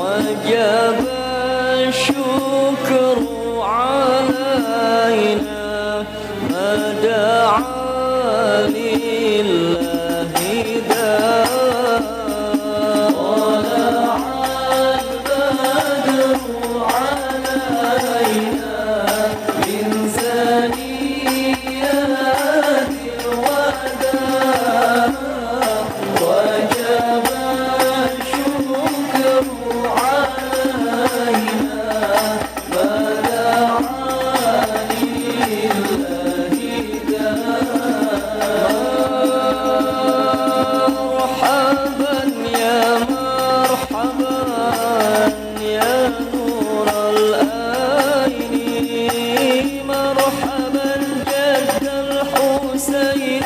وجب الشكر علينا ما دعا لله داع طلع البدر علينا من ثنيات الوداع وجب الشكر علينا ما دعا لله مرحبا يا مرحبا يا نور العين مرحبا جد الحسين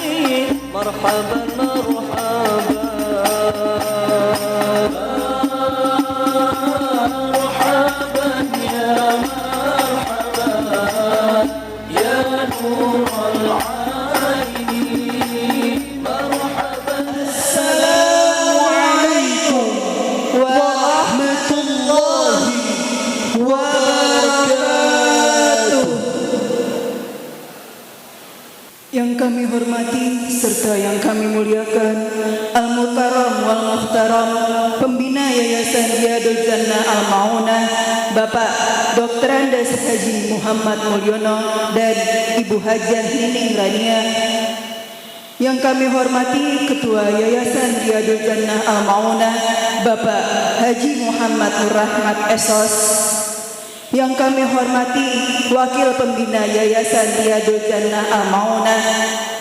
مرحبا مرحبا مرحبا يا مرحبا يا نور العين مرحبا Assalamualaikum warahmatullahi wabarakatuh. Yang kami hormati serta yang kami muliakan Al-Muhtaram wal Muhtaram Pembina Yayasan Riyadul Jannah Al-Maunah Bapak Dr. Andes Haji Muhammad Mulyono dan Ibu Hajah Nining Rania. Yang kami hormati Ketua Yayasan Riyadul Jannah Al-Maunah Bapak Haji Muhammad Nur Rahmat Esos. Yang kami hormati Wakil Pembina Yayasan Riyadul Jannah Al-Maunah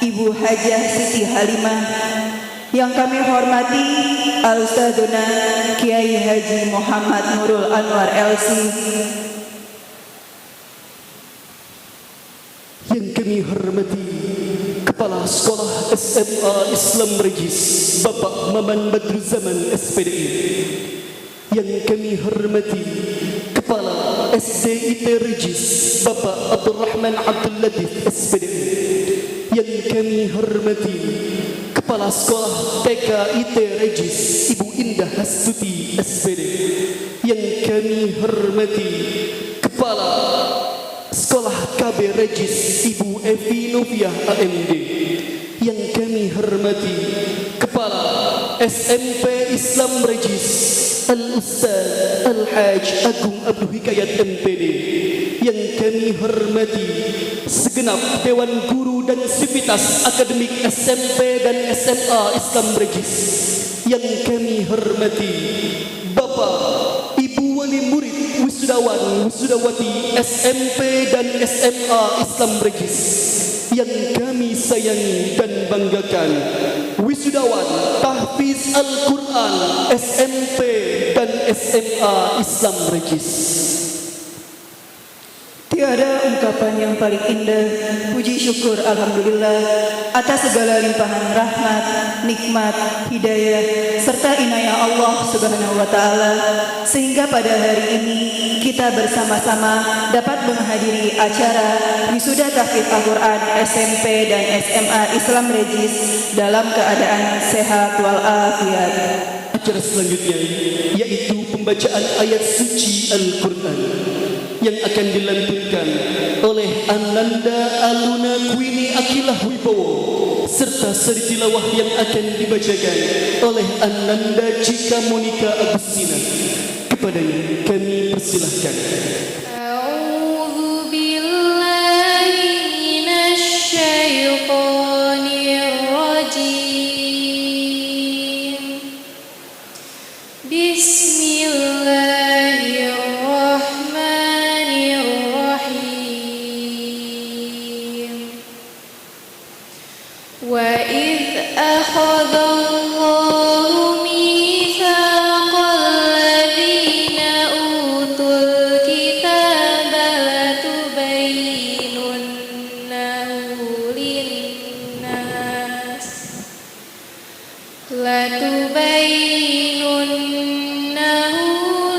Ibu Hajah Siti Halimah. Yang kami hormati Al-Ustadzuna Kiai Haji Muhammad Nurul Anwar LC. Yang kami hormati Kepala Sekolah SMA Islam Regis Bapak Maman Badruzaman SPDI. Yang kami hormati Kepala SDIT Regis Bapak Abdul Rahman Abdul Latif SPDI. Yang kami hormati Kepala Sekolah TK IT Regis Ibu Indah Hastuti SPD. Yang kami hormati Kepala Sekolah KB Regis Ibu Evi Noviah AMD. Yang kami hormati Kepala SMP Islam Regis Al-Ustaz Al-Haj Agung Abdul Hikayat MPD. Yang kami hormati segenap Dewan Guru dan Sivitas Akademik SMP dan SMA Islam Regis. Yang kami hormati Bapak Ibu Wali Murid Wisudawan Wisudawati SMP dan SMA Islam Regis. Yang kami sayangi dan banggakan Wisudawan Tahfiz Al-Quran SMP dan SMA Islam Regis. Tiada ungkapan yang paling indah, puji syukur alhamdulillah atas segala limpahan rahmat, nikmat, hidayah serta inayah Allah Subhanahu wa taala sehingga pada hari ini kita bersama-sama dapat menghadiri acara wisuda tahfidz Al-Qur'an SMP dan SMA Islam Regis dalam keadaan sehat walafiat. Acara selanjutnya yaitu pembacaan ayat suci Al-Quran yang akan dilantunkan oleh Ananda Aluna Kwini Akilah Wibowo serta seri tilawah yang akan dibacakan oleh Ananda Cika Monika Agustina. Kepadanya kami persilahkan. A'udzu billahi minasy syaithanir rajim. Bismillahirrahmanirrahim. Wa idz akhadallahu mitsaqal ladzina utul kitaba latubayyinunnahu linnas latubayyinunnahu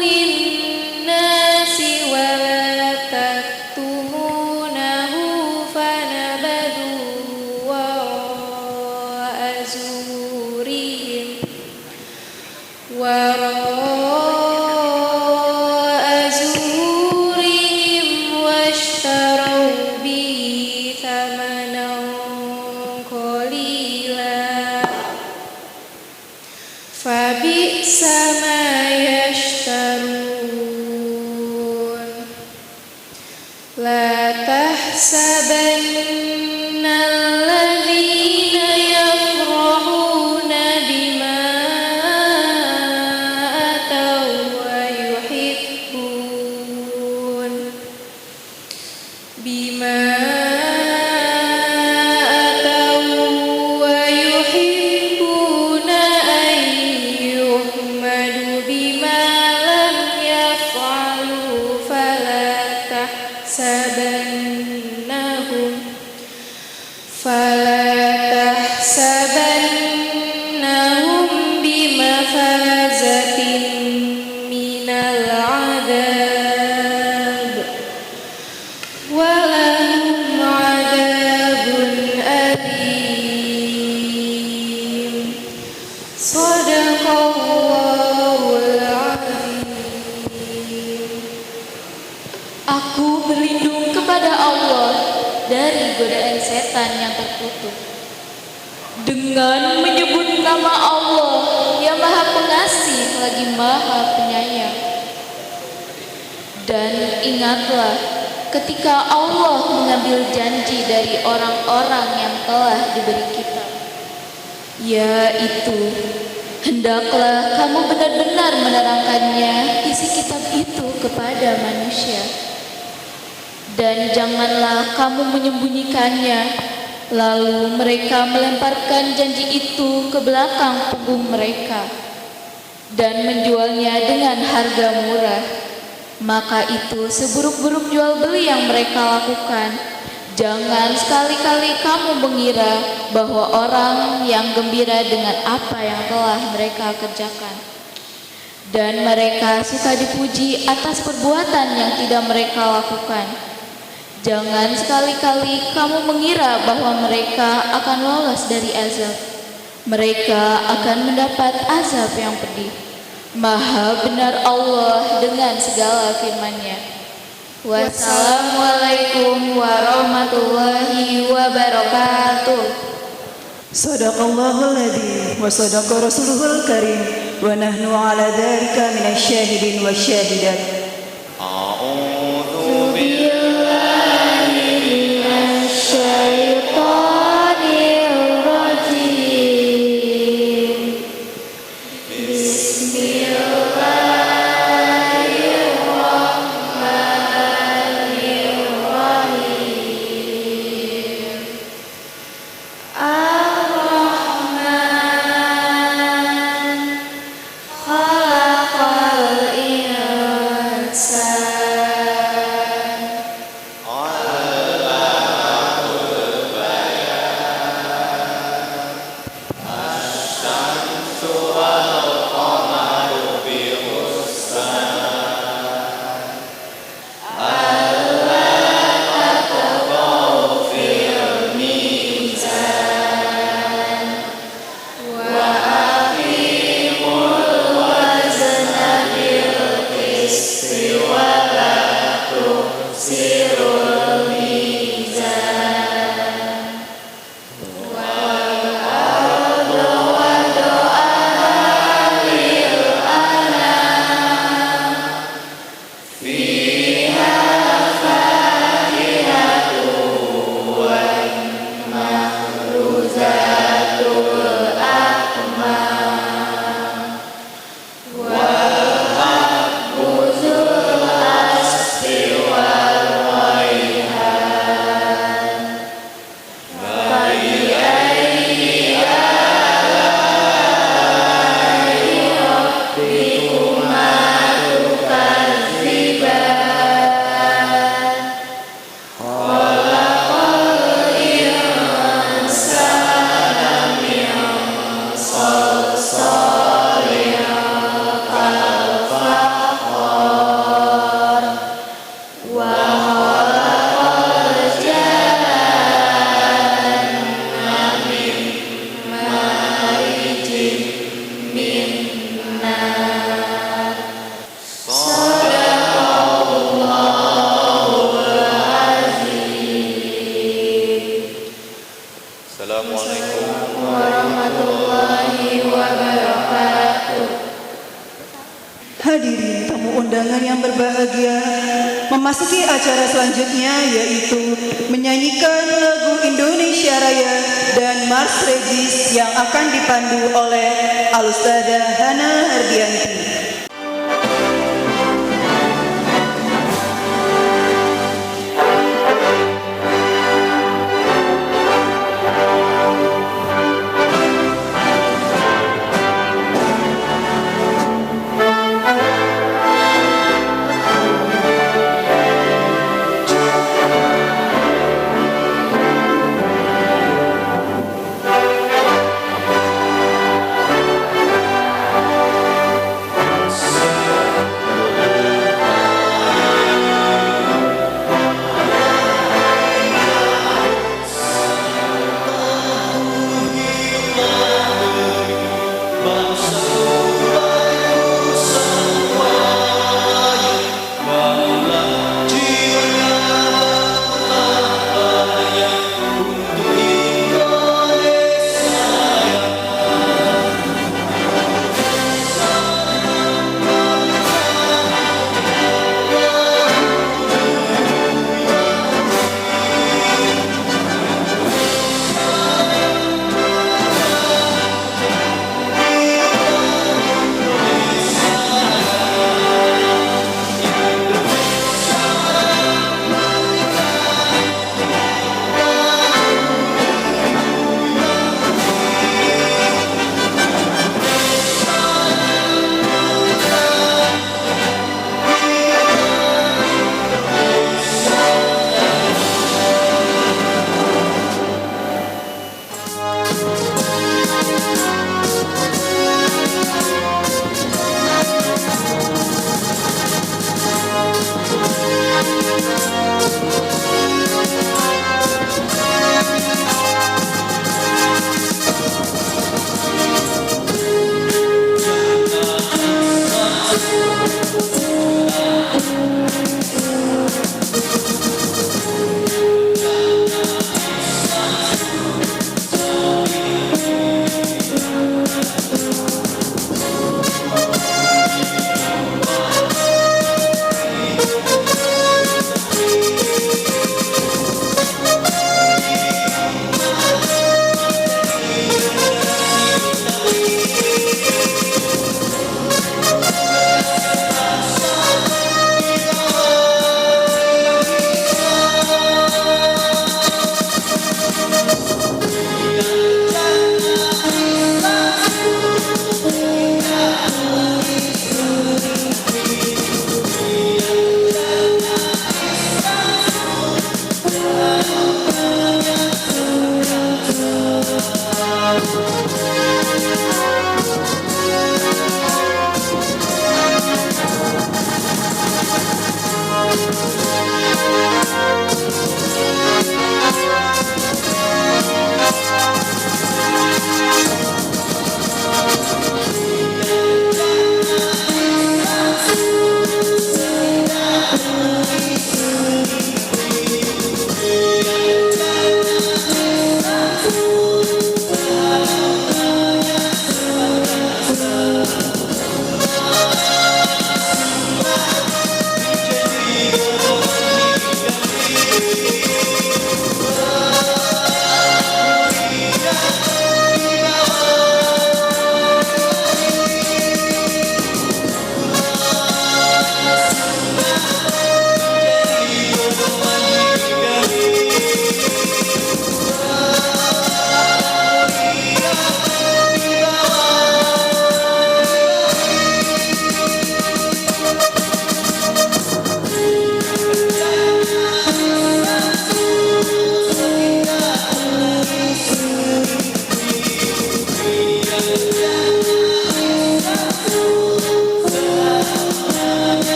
تحسبن الذين يفرحون بما أتوا ويحبون أن يحمدوا بما لم يفعلوا فلا تحسبنهم بمفازة من العذاب ولهم عذاب أليم صدق الله العظيم. Aku berlindung kepada Allah dari godaan setan yang terkutuk dengan menyebut nama Allah yang Maha Pengasih lagi Maha Penyayang. Dan ingatlah ketika Allah mengambil janji dari orang-orang yang telah diberi kitab, yaitu hendaklah kamu benar-benar menerangkannya isi kitab itu kepada manusia. Dan janganlah kamu menyembunyikannya, lalu mereka melemparkan janji itu ke belakang punggung mereka dan menjualnya dengan harga murah. Maka itu seburuk-buruk jual beli yang mereka lakukan. Jangan sekali-kali kamu mengira bahwa orang yang gembira dengan apa yang telah mereka kerjakan, dan mereka suka dipuji atas perbuatan yang tidak mereka lakukan. Jangan sekali-kali kamu mengira bahwa mereka akan lolos dari azab. Mereka akan mendapat azab yang pedih. Maha benar Allah dengan segala firman-Nya. Wassalamualaikum warahmatullahi wabarakatuh. Sadaqallahul ladzi wa sadaqa rasuluhul karim wa nahnu ala dzalika minasyahidin wasyahidat. أعوذ Khalaqal insan hadirin tamu undangan yang berbahagia, memasuki acara selanjutnya yaitu menyanyikan lagu Indonesia Raya dan Mars Regis yang akan dipandu oleh Al-Ustadzah Hana Hardianti.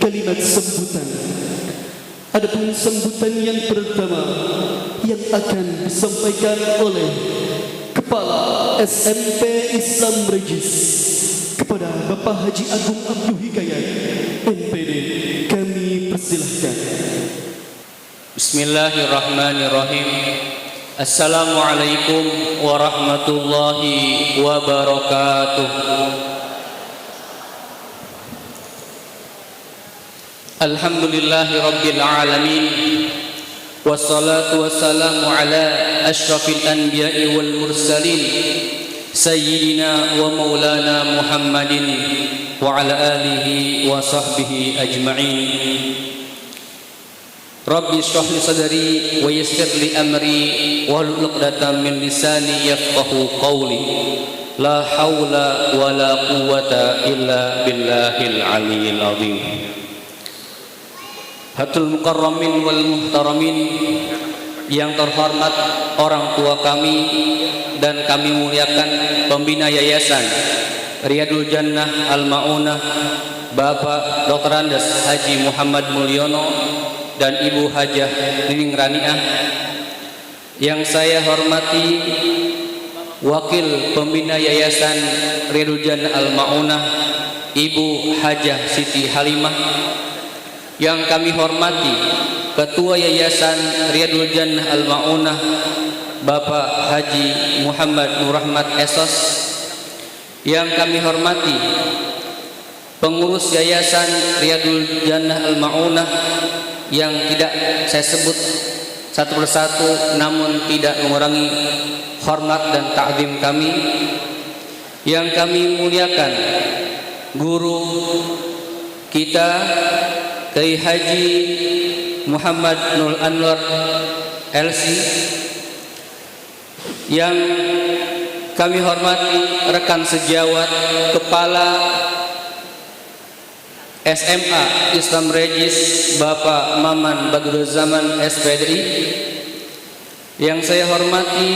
kalimat sambutan. Adapun sambutan yang pertama yang akan disampaikan oleh Kepala SMP Islam Regis kepada Bapak Haji Agung Abdul Hidayat MPD, kami persilahkan. Bismillahirrahmanirrahim. Assalamualaikum warahmatullahi wabarakatuh. Alhamdulillahi rabbil alamin. Wassalatu wassalamu ala asyrafil anbiya'i wal mursalin Sayyidina wa maulana Muhammadin wa ala alihi wa sahbihi ajma'in. Rabbi shrah li sadri wa yassir li amri wahlul 'uqdatam min lisani yafqahu qawli. La haula wa la quwwata illa billahil aliyyil azim. Hatul mukarramin wal muhtaramin, yang terhormat orang tua kami dan kami muliakan pembina Yayasan Riyadul Jannah Al-Ma'unah, Bapak Dr. Andes Haji Muhammad Mulyono dan Ibu Hajah Nining Raniah. Yang saya hormati Wakil Pembina Yayasan Riyadul Jannah Al-Ma'unah, Ibu Hajah Siti Halimah. Yang kami hormati Ketua Yayasan Riyadul Jannah Al-Ma'unah, Bapak Haji Muhammad Nur Rahmat Esos. Yang kami hormati pengurus Yayasan Riyadul Jannah Al-Ma'unah yang tidak saya sebut satu persatu, namun tidak mengurangi hormat dan ta'zim kami. Yang kami muliakan guru kita Kiai Haji Muhammad Nur Anwar LC. Yang kami hormati rekan sejawat Kepala SMA Islam Regis Bapak Maman Badruzzaman SPDI. Yang saya hormati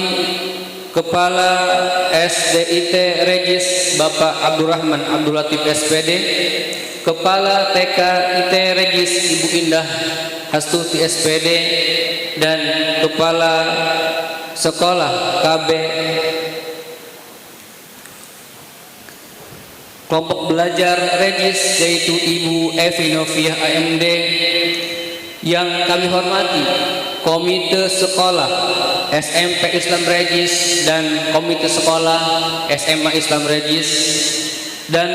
Kepala SDIT Regis Bapak Abdurrahman Abdul Latif SPD, Kepala TK IT Regis Ibu Indah Hastuti SPD, dan Kepala Sekolah KB Kelompok Belajar Regis yaitu Ibu Evi Noviah AMD. Yang kami hormati Komite Sekolah SMP Islam Regis dan Komite Sekolah SMA Islam Regis. Dan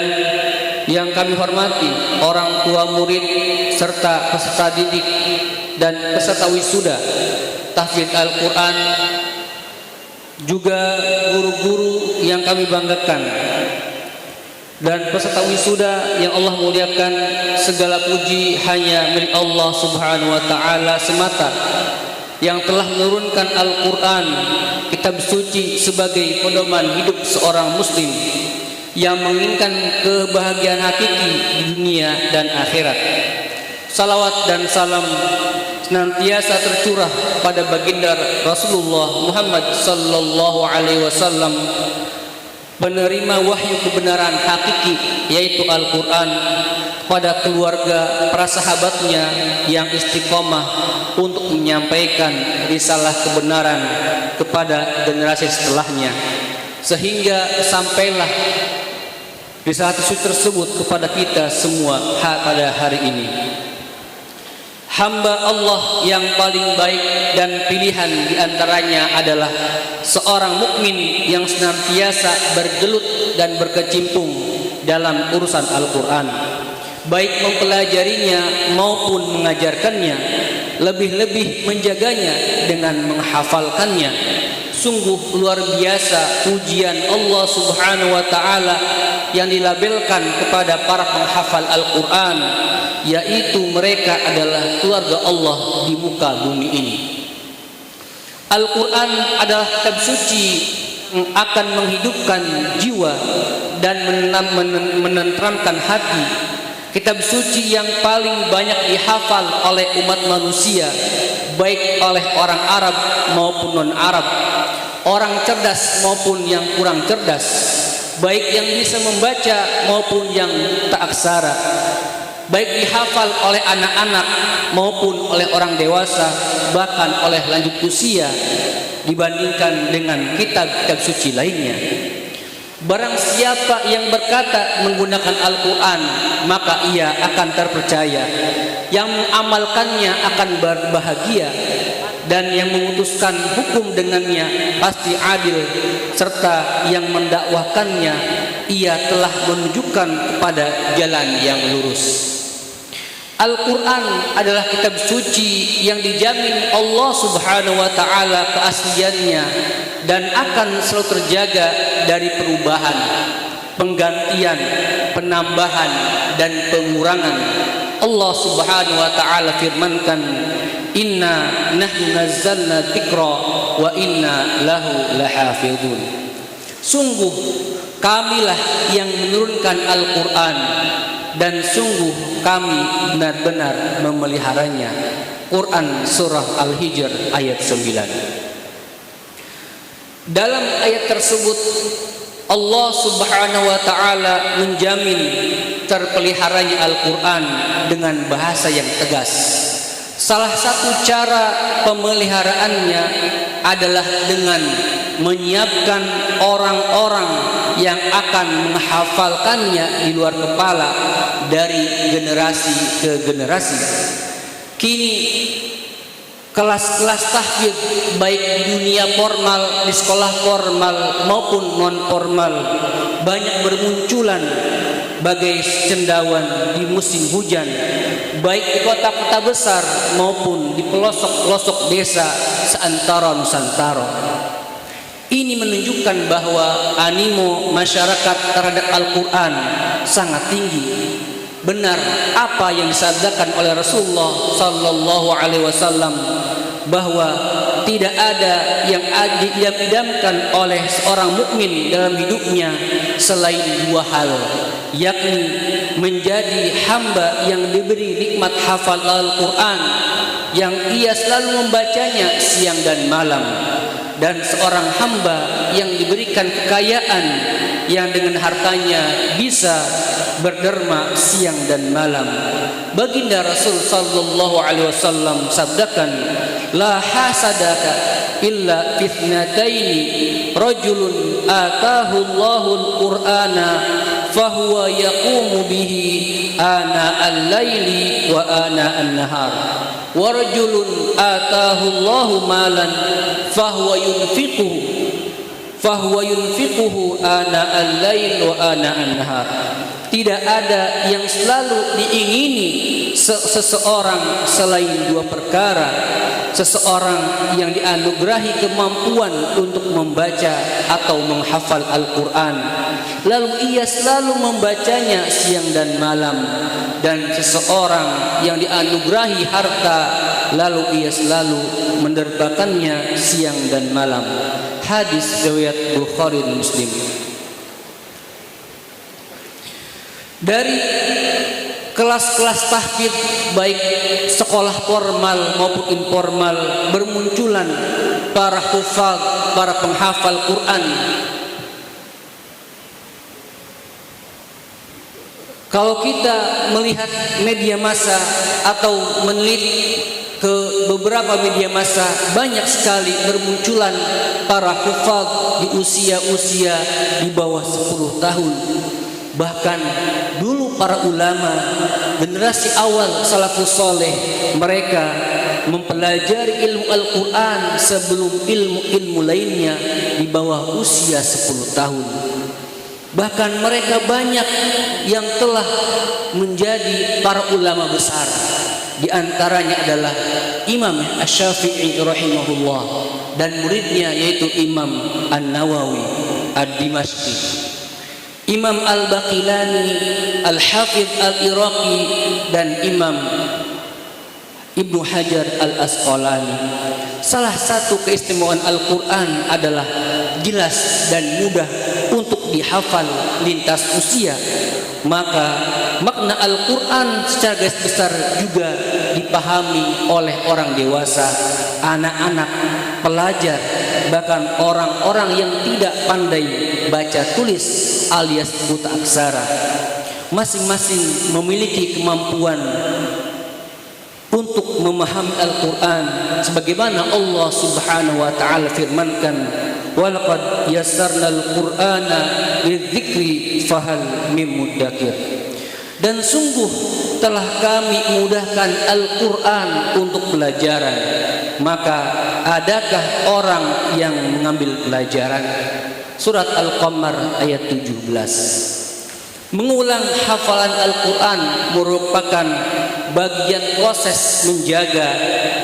yang kami hormati orang tua murid serta peserta didik dan peserta wisuda tahfidz Al-Quran, juga guru-guru yang kami banggakan, dan peserta wisuda yang Allah muliakan. Segala puji hanya milik Allah Subhanahu wa Ta'ala semata, yang telah menurunkan Al-Quran, kitab suci, sebagai pedoman hidup seorang muslim yang menginginkan kebahagiaan hakiki di dunia dan akhirat. Salawat dan salam senantiasa tercurah pada baginda Rasulullah Muhammad sallallahu alaihi wasallam, penerima wahyu kebenaran hakiki yaitu Al-Quran, pada keluarga para sahabatnya yang istiqomah untuk menyampaikan risalah kebenaran kepada generasi setelahnya, sehingga sampailah risalah tersebut kepada kita semua pada hari ini. Hamba Allah yang paling baik dan pilihan diantaranya adalah seorang mukmin yang senantiasa bergelut dan berkecimpung dalam urusan Al-Quran, baik mempelajarinya maupun mengajarkannya, lebih-lebih menjaganya dengan menghafalkannya. Sungguh luar biasa pujian Allah Subhanahu wa Ta'ala yang dilabelkan kepada para penghafal Al-Quran, yaitu mereka adalah keluarga Allah di muka bumi ini. Al-Quran adalah kitab suci yang akan menghidupkan jiwa dan menenteramkan hati. Kitab suci yang paling banyak dihafal oleh umat manusia, baik oleh orang Arab maupun non-Arab, orang cerdas maupun yang kurang cerdas, baik yang bisa membaca maupun yang tak aksara. baik dihafal oleh anak-anak maupun oleh orang dewasa, bahkan oleh lanjut usia dibandingkan dengan kitab-kitab suci lainnya. Barang siapa yang berkata menggunakan Al-Quran, maka ia akan terpercaya, yang mengamalkannya akan berbahagia, dan yang memutuskan hukum dengannya pasti adil, serta yang mendakwahkannya ia telah menunjukkan kepada jalan yang lurus. Al-Quran adalah kitab suci yang dijamin Allah Subhanahu wa ta'ala keasliannya dan akan selalu terjaga dari perubahan, penggantian, penambahan, dan pengurangan. Allah Subhanahu wa ta'ala firmankan, "Inna nahnu nazzalna dzikra wa inna lahu lahafidun." Sungguh kamilah yang menurunkan Al-Quran, dan sungguh kami benar-benar memeliharanya. Quran surah Al-Hijr ayat 9. Dalam ayat tersebut Allah Subhanahu wa ta'ala menjamin terpeliharanya Al-Quran dengan bahasa yang tegas. Salah satu cara pemeliharaannya adalah dengan menyiapkan orang-orang yang akan menghafalkannya di luar kepala dari generasi ke generasi. Kini kelas-kelas tahfidz baik di dunia formal, di sekolah formal maupun non formal banyak bermunculan bagai cendawan di musim hujan, baik di kota-kota besar maupun di pelosok-pelosok desa seantero Nusantara. Ini menunjukkan bahwa animo masyarakat terhadap Al-Quran sangat tinggi. Benar apa yang disabdakan oleh Rasulullah sallallahu alaihi wasallam, bahwa tidak ada yang diidam-idamkan oleh seorang mukmin dalam hidupnya selain dua hal, yakni menjadi hamba yang diberi nikmat hafal Al-Quran yang ia selalu membacanya siang dan malam, dan seorang hamba yang diberikan kekayaan yang dengan hartanya bisa berderma siang dan malam. Baginda Rasul sallallahu alaihi wasallam sabdakan, la hasadaka illa fitnataini, rajulun atahu Allahul Qur'ana fahuwa yaqumu bihi ana al-laili wa ana an-nahar, wa rajulun atahu Allahu malan fahuwa yunfiquhu ana al-lail wa ana an-nahar. Tidak ada yang selalu diingini seseorang selain dua perkara: seseorang yang dianugerahi kemampuan untuk membaca atau menghafal Al-Quran, lalu ia selalu membacanya siang dan malam, dan seseorang yang dianugerahi harta, lalu ia selalu menderbakannya siang dan malam. Hadis riwayat Bukhari dan Muslim. Dari kelas-kelas tahfidz baik sekolah formal maupun informal bermunculan para hufaz, para penghafal Quran. Kalau kita melihat media massa atau meneliti ke beberapa media massa, banyak sekali bermunculan para hufaz di usia-usia di bawah 10 tahun. Bahkan dulu para ulama generasi awal salafus soleh, mereka mempelajari ilmu Al-Quran sebelum ilmu-ilmu lainnya di bawah usia 10 tahun. Bahkan mereka banyak yang telah menjadi para ulama besar. Di antaranya adalah Imam Asy-Syafi'i rahimahullah dan muridnya yaitu Imam An-Nawawi Ad-Dimashqi, Imam Al-Baqilani, Al-Hafidh Al-Iraqi, dan Imam Ibnu Hajar Al-Asqalani. Salah satu keistimewaan Al-Quran adalah jelas dan mudah untuk dihafal lintas usia. Maka makna Al-Quran secara garis besar juga dipahami oleh orang dewasa, anak-anak, pelajar, bahkan orang-orang yang tidak pandai baca tulis alias buta aksara. masing-masing memiliki kemampuan untuk memahami Al-Quran sebagaimana Allah Subhanahu wa taala firmankan, walaqad yassarnal Qur'ana lidzikri fahal mim muddakir. Dan sungguh telah kami mudahkan Al-Quran untuk pelajaran, maka adakah orang yang mengambil pelajaran? Surat Al-Qamar ayat 17. Mengulang hafalan Al-Quran merupakan bagian proses menjaga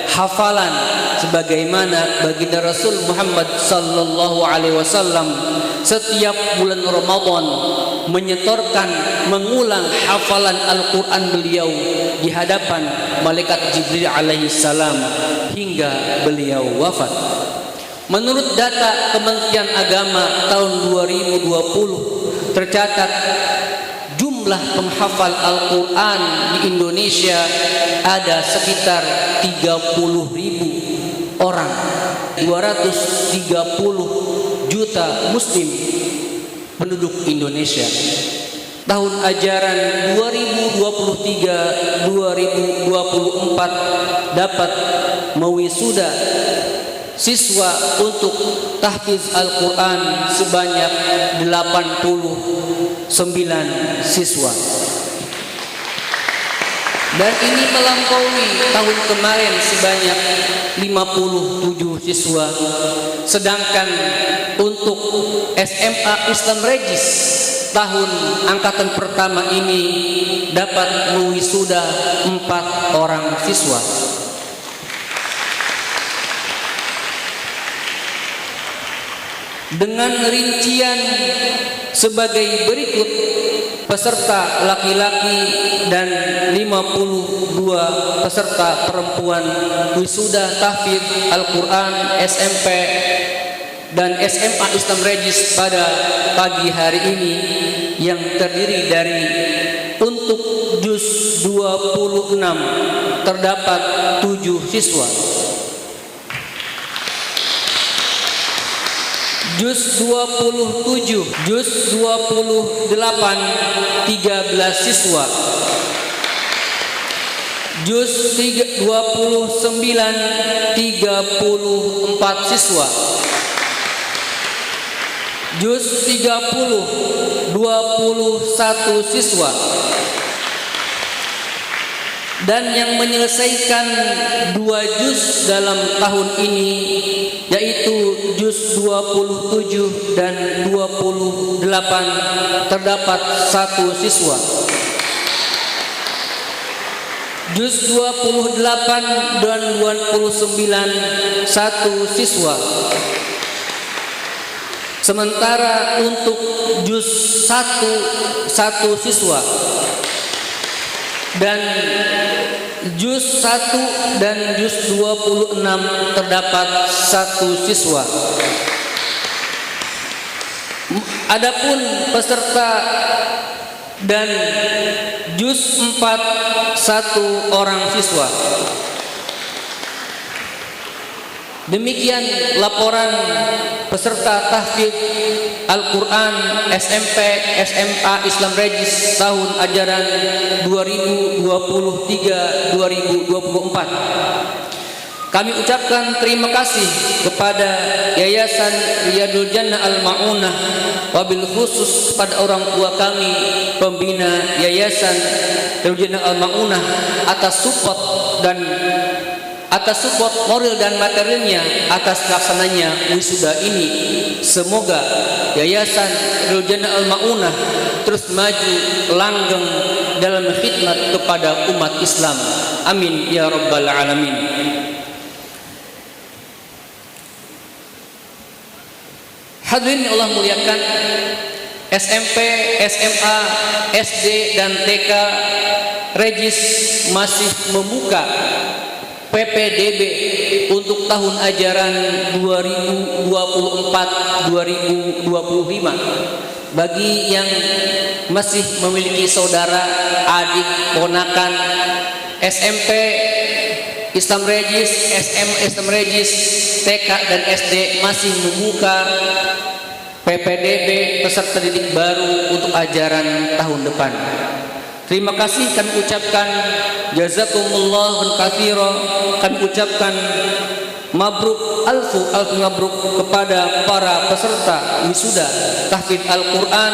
hafalan sebagaimana baginda Rasul Muhammad sallallahu alaihi wasallam setiap bulan Ramadan menyetorkan mengulang hafalan Al-Quran beliau di hadapan malaikat Jibril alaihi salam hingga beliau wafat. Menurut data Kementerian Agama tahun 2020 tercatat jumlah penghafal Al-Quran di Indonesia ada sekitar 30.000 orang, 230 juta muslim penduduk Indonesia. Tahun ajaran 2023-2024 dapat mewisuda siswa untuk tahfiz Al-Quran sebanyak 89 siswa. Dan ini melampaui tahun kemarin sebanyak 57 siswa. Sedangkan untuk SMA Islam Regis tahun angkatan pertama ini dapat mewisuda 4 orang siswa. Dengan rincian sebagai berikut: peserta laki-laki dan 52 peserta perempuan wisuda tahfidz Al-Quran SMP dan SMA Islam Regis pada pagi hari ini, yang terdiri dari untuk juz 26 terdapat 7 siswa, juz 27, juz 28 13 siswa, juz 29 34 siswa, juz 30 21 siswa. Dan yang menyelesaikan 2 juz dalam tahun ini yaitu juz 27 dan 28 terdapat 1 siswa. Juz 28 dan 29 1 siswa. Sementara untuk juz 1 siswa. Dan juz 1 dan juz 26 terdapat 1 siswa. Adapun peserta dan juz 4 1 orang siswa. Demikian laporan peserta tahfidz Al-Quran SMP SMA Islam Regis tahun ajaran 2023-2024. Kami ucapkan terima kasih kepada Yayasan Riyadul Jannah Al-Ma'unah, wabil khusus kepada orang tua kami pembina Yayasan Riyadul Jannah Al-Ma'unah atas support moral dan materialnya atas pelaksananya wisuda ini. Semoga Yayasan Riyadul Jannah Al-Ma'unah terus maju langgeng dalam khidmat kepada umat Islam. Amin ya rabbal alamin. Hadirin Allah muliakan, SMP, SMA, SD dan TK Regis masih membuka PPDB untuk tahun ajaran 2024-2025 bagi yang masih memiliki saudara, adik, ponakan SMP Islam Regis, SMA Islam Regis, TK dan SD masih membuka PPDB peserta didik baru untuk ajaran tahun depan. Terima kasih kami ucapkan, jazakumullahu khairan. Kami ucapkan mabruk alfu mabruk kepada para peserta wisuda tahfidz Al-Quran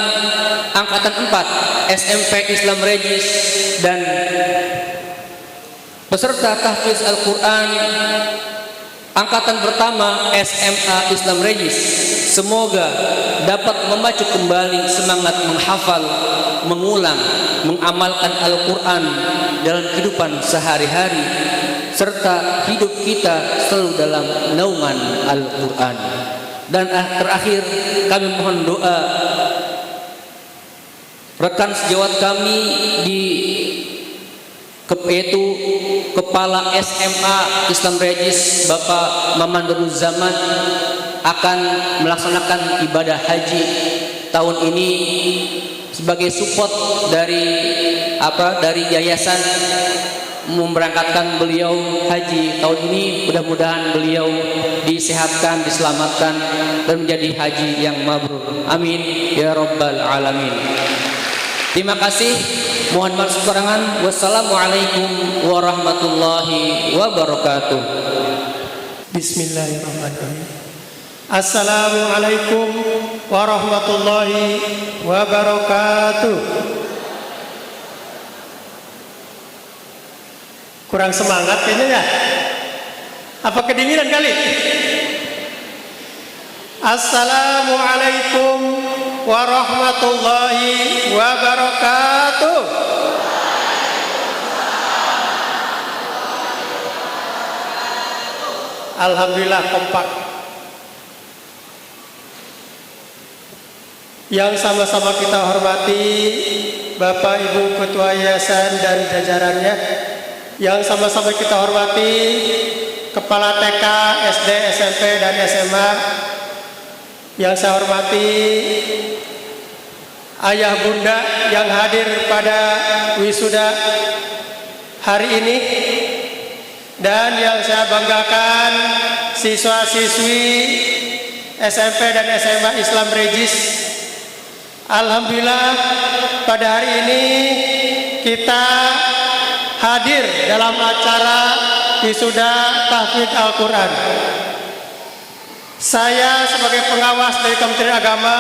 angkatan 4 SMP Islam Regis dan peserta tahfidz Al-Quran angkatan pertama SMA Islam Regis. Semoga dapat memacu kembali semangat menghafal, mengulang, mengamalkan Al-Quran dalam kehidupan sehari-hari, serta hidup kita selalu dalam naungan Al-Quran. Dan terakhir kami mohon doa rekan sejawat kami yaitu Kepala SMA Islam Regis Bapak Maman Zaman akan melaksanakan ibadah haji tahun ini sebagai support dari yayasan memberangkatkan beliau haji tahun ini. Mudah-mudahan beliau disehatkan, diselamatkan dan menjadi haji yang mabrur. Amin ya rabbal alamin. Terima kasih. Mohon maaf kekurangan. Wassalamualaikum warahmatullahi wabarakatuh. Bismillahirrahmanirrahim. Assalamualaikum warahmatullahi wabarakatuh. Kurang semangat kayaknya ya. Apa kedinginan kali? Assalamualaikum warahmatullahi wabarakatuh. Alhamdulillah kompak. Yang sama-sama kita hormati Bapak Ibu Ketua Yayasan dan jajarannya, yang sama-sama kita hormati Kepala TK, SD, SMP, dan SMA, yang saya hormati ayah bunda yang hadir pada wisuda hari ini, dan yang saya banggakan siswa-siswi SMP dan SMA Islam Regis. Alhamdulillah pada hari ini kita hadir dalam acara wisuda tahfidz Al-Quran. Saya sebagai pengawas dari Kementerian Agama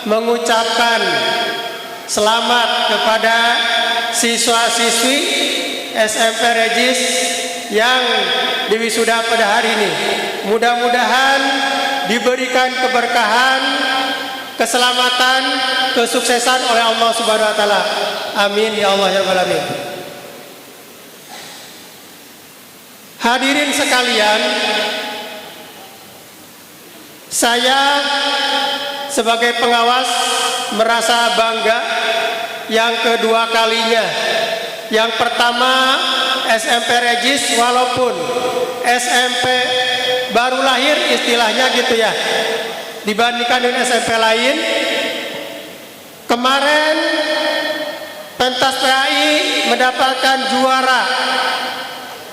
mengucapkan selamat kepada siswa-siswi SMP Regis yang diwisuda pada hari ini. Mudah-mudahan diberikan keberkahan, keselamatan, kesuksesan oleh Allah Subhanahu wa taala. Amin ya Allah ya rabbal alamin. Hadirin sekalian, saya sebagai pengawas merasa bangga yang kedua kalinya. Yang pertama SMP Regis, walaupun SMP baru lahir istilahnya gitu ya, dibandingkan dengan SMP lain. Kemarin pentas PAI mendapatkan juara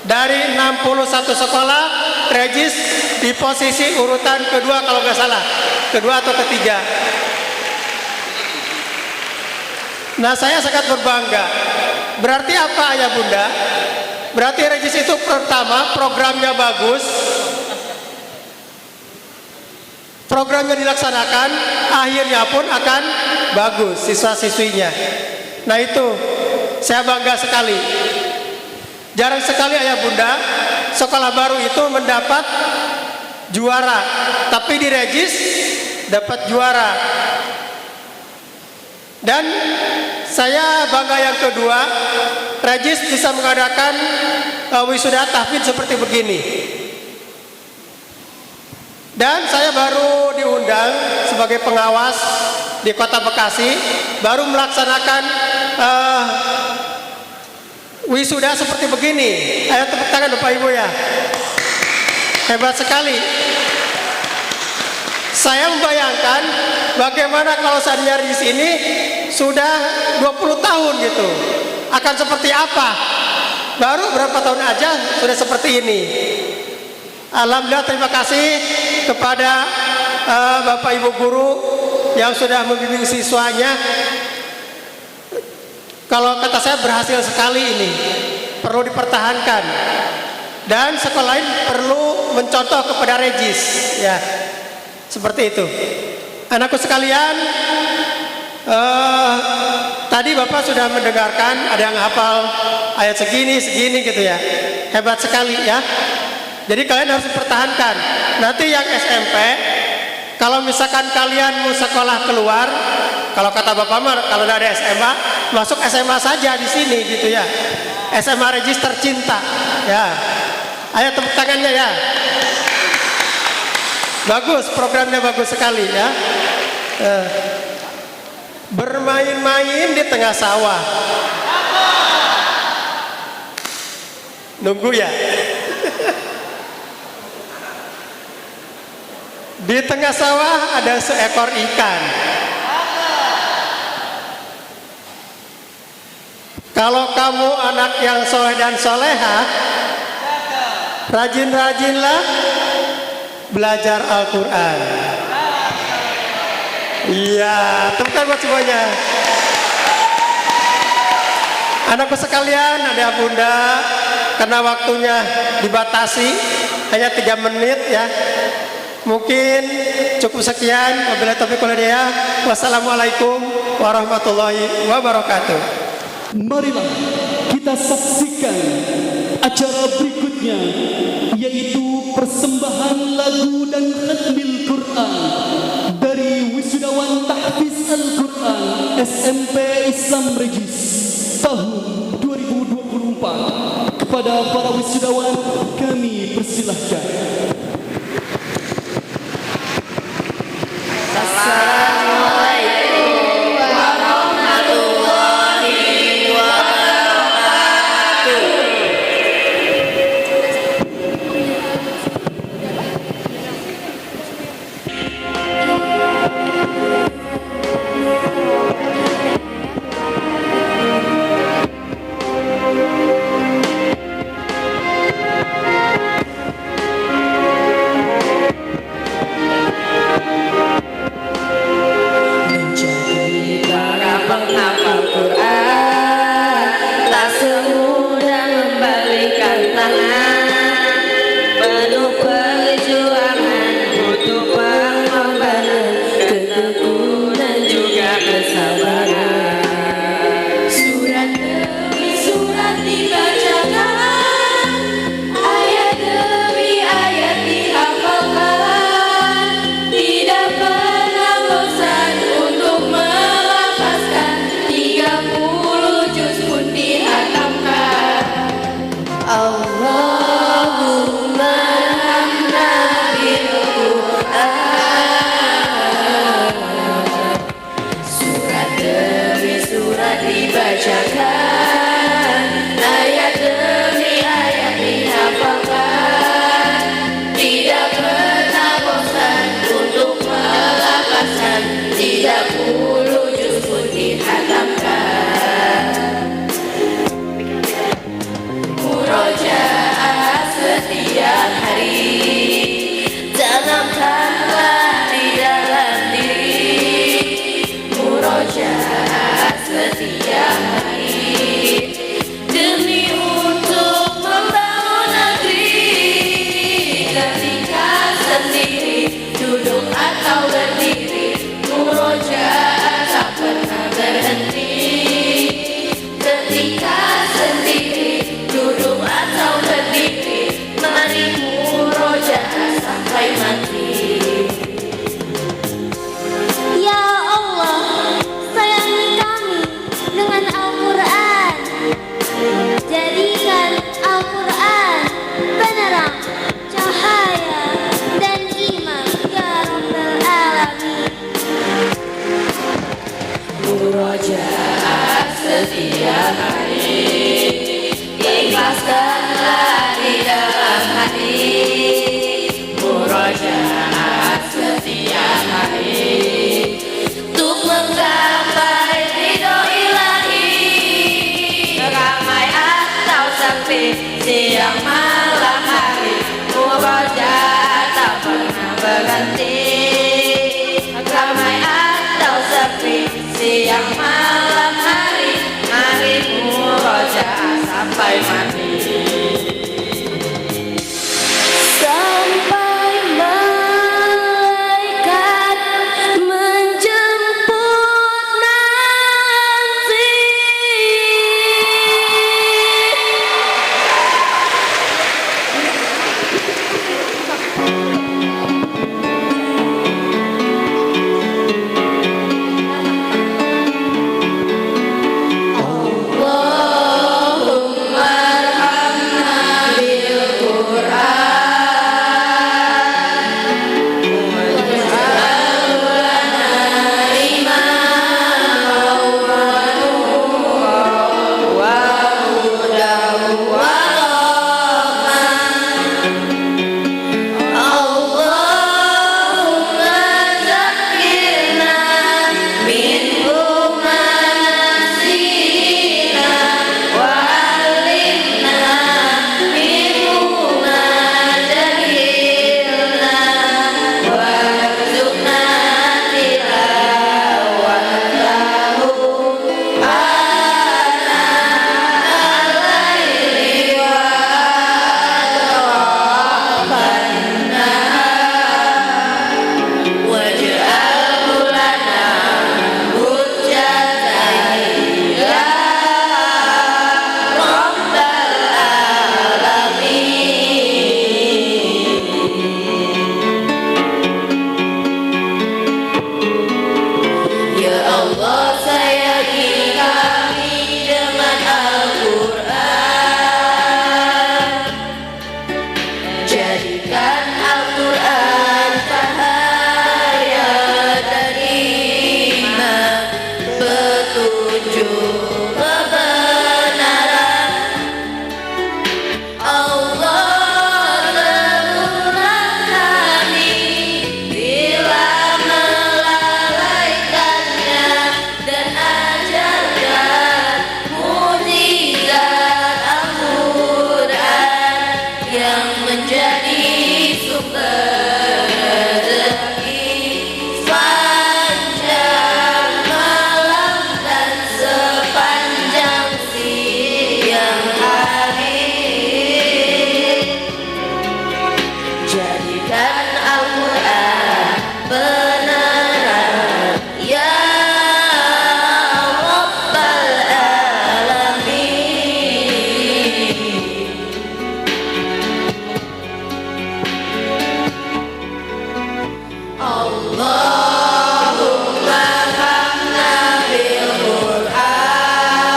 dari 61 sekolah. Regis di posisi urutan kedua kalau nggak salah, kedua atau ketiga. Nah, saya sangat berbangga. Berarti apa ayah bunda? Berarti Regis itu pertama programnya bagus, programnya dilaksanakan, akhirnya pun akan bagus siswa-siswinya. Nah itu saya bangga sekali. Jarang sekali ayah bunda sekolah baru itu mendapat juara, tapi di Regis dapat juara. Dan saya bangga yang kedua, Regis bisa mengadakan wisuda tahfidz seperti begini. Dan saya baru diundang sebagai pengawas di Kota Bekasi, baru melaksanakan wisuda seperti begini. Ayo tepuk tangan Bapak Ibu ya. Hebat sekali. Saya membayangkan bagaimana kalau saya di sini sudah 20 tahun gitu. Akan seperti apa? Baru berapa tahun aja sudah seperti ini. Alhamdulillah, terima kasih kepada Bapak Ibu guru yang sudah membimbing siswanya. Kalau kata saya berhasil sekali ini, perlu dipertahankan. Dan sekolah lain perlu mencontoh kepada Regis, ya, seperti itu. Anakku sekalian, tadi Bapak sudah mendengarkan, ada yang hafal ayat segini gitu ya, hebat sekali ya. Jadi kalian harus dipertahankan. Nanti yang SMP, kalau misalkan kalian mau sekolah keluar, kalau kata Bapak Mar, kalau ada SMA, masuk SMA saja di sini gitu ya. SMA Regis tercinta, ya. Ayo tepuk tangannya ya. Bagus, programnya bagus sekali ya. Bermain-main di tengah sawah. Nunggu ya. Di tengah sawah ada seekor ikan. Kalau kamu anak yang soleh dan soleha, rajin-rajinlah belajar Al-Quran. Iya, tepuk tangan buat semuanya. Anakku sekalian, ada bunda, karena waktunya dibatasi hanya 3 menit ya. Mungkin cukup sekian. Wabillahi taufiq wal hidayah. Wassalamualaikum warahmatullahi wabarakatuh. Marilah kita saksikan acara berikutnya, yaitu persembahan lagu dan khatmil Quran dari wisudawan tahfiz Al-Quran SMP Islam Regis tahun 2024. Kepada para wisudawan kami persilahkan. Ikhlaskanlah di dalam hati, murojaah setiap hari, untuk menggapai ridho ilahi. Ramai atau sepi, siang malam hari, murojaah tak pernah berhenti. Allah teguhlah kami bila melalaikannya, dan ajarkan mukjizat Al-Quran yang menjadi sumber rezeki sepanjang malam dan sepanjang siang hari. Jadikan Al-Quran benaran ya Rabbal Alamin. Allahumma hamna bil Qur'an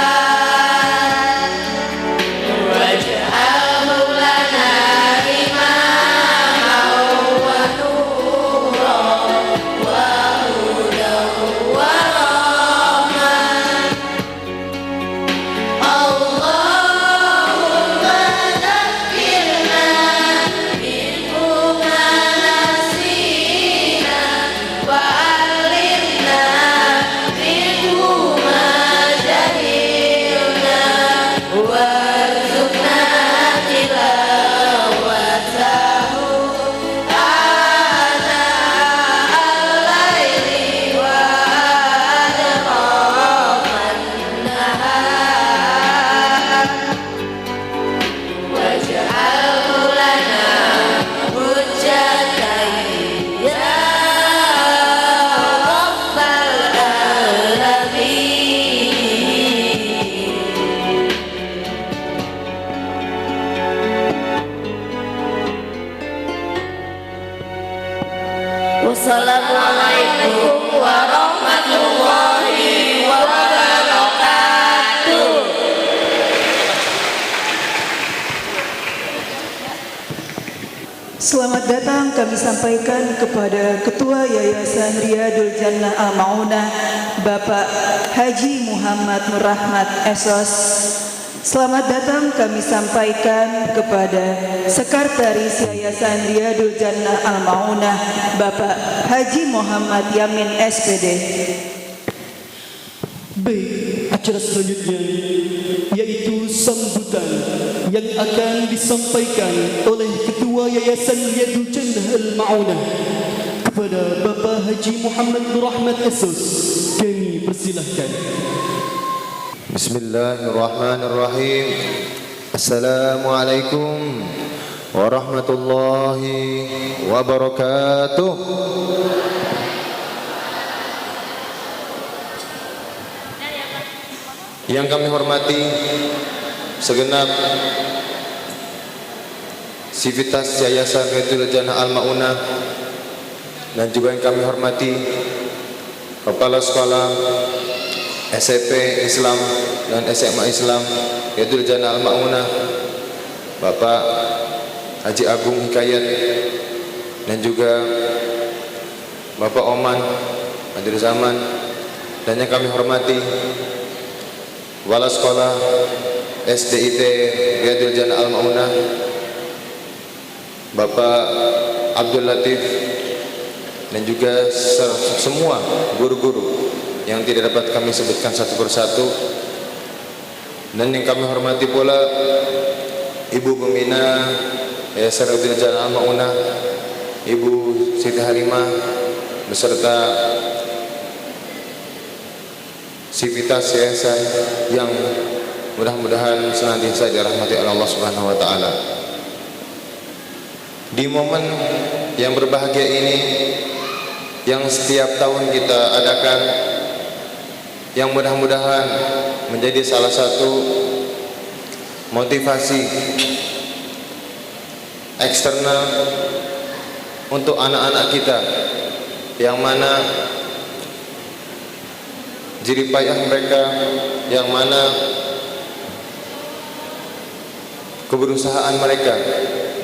waj'alhu lana imaman wa nuran wa hudan wa rahmah. Allahumma dhakkirna minhu ma nasina wa 'allimna minhu ma jahilna warzuqna tilawatahu ana al-laili wa adrafan nahar. Waj'alhu lana hujjatan ya Rabbal Alamin. Wassalamualaikum warahmatullahi wabarakatuh. Selamat datang kami sampaikan kepada Ketua Yayasan Riyadul Jannah Al-Ma'unah Bapak Haji Muhammad Nur Rahmat SOS. Selamat datang kami sampaikan kepada Sekretaris Yayasan Riyadul Jannah Al-Ma'unah Bapak Haji Muhammad Yamin SPD. Baik, acara selanjutnya yaitu sambutan yang akan disampaikan oleh Ketua Yayasan Riyadul Jannah Al-Ma'unah kepada Bapak Haji Muhammad Nur Rahmat SOS. Kami persilahkan. Bismillahirrahmanirrahim. Assalamualaikum warahmatullahi wabarakatuh. Yang kami hormati segenap sivitas Yayasan Riyadul Jannah Al-Ma'unah, dan juga yang kami hormati Kepala Sekolah SMP Islam dan SMA Islam Riyadul Jannah Al-Ma'unah, Bapak Haji Agung Hikayat, dan juga Bapak Oman Hadir Zaman, dan yang kami hormati Kepala Sekolah SDIT Riyadul Jannah Al-Ma'unah, Bapak Abdul Latif, dan juga semua guru-guru yang tidak dapat kami sebutkan satu persatu, dan yang kami hormati pula Ibu Pembina Yayasan Riyadul Jannah Al-Ma'unah, Ibu Siti Halimah, beserta sivitas yayasan yang mudah-mudahan senantiasa dirahmati oleh Allah Subhanahu wa taala. Di momen yang berbahagia ini yang setiap tahun kita adakan, yang mudah-mudahan menjadi salah satu motivasi eksternal untuk anak-anak kita, yang mana jerih payah mereka, yang mana keberusahaan mereka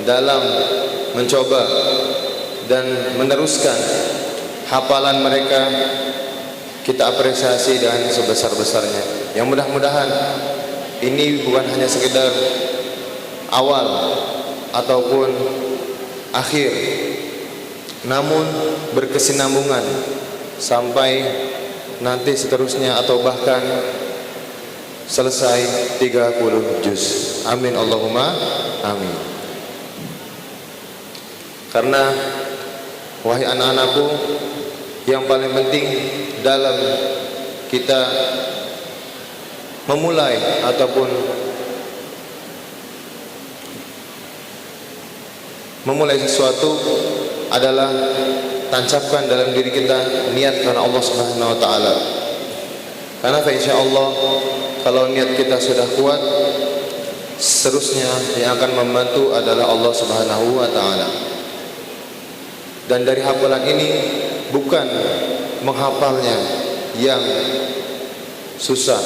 dalam mencoba dan meneruskan hafalan mereka, kita apresiasi dengan sebesar-besarnya. Yang mudah-mudahan ini bukan hanya sekedar awal ataupun akhir, namun berkesinambungan sampai nanti seterusnya atau bahkan selesai 30 juz. Amin Allahumma amin. Karena wahai anak-anakku, yang paling penting dalam kita memulai ataupun memulai sesuatu adalah tancapkan dalam diri kita niat karena Allah Subhanahu wa taala. Karena insyaallah kalau niat kita sudah kuat, seterusnya yang akan membantu adalah Allah Subhanahu wa taala. Dan dari hafalan ini bukan menghafalnya yang susah,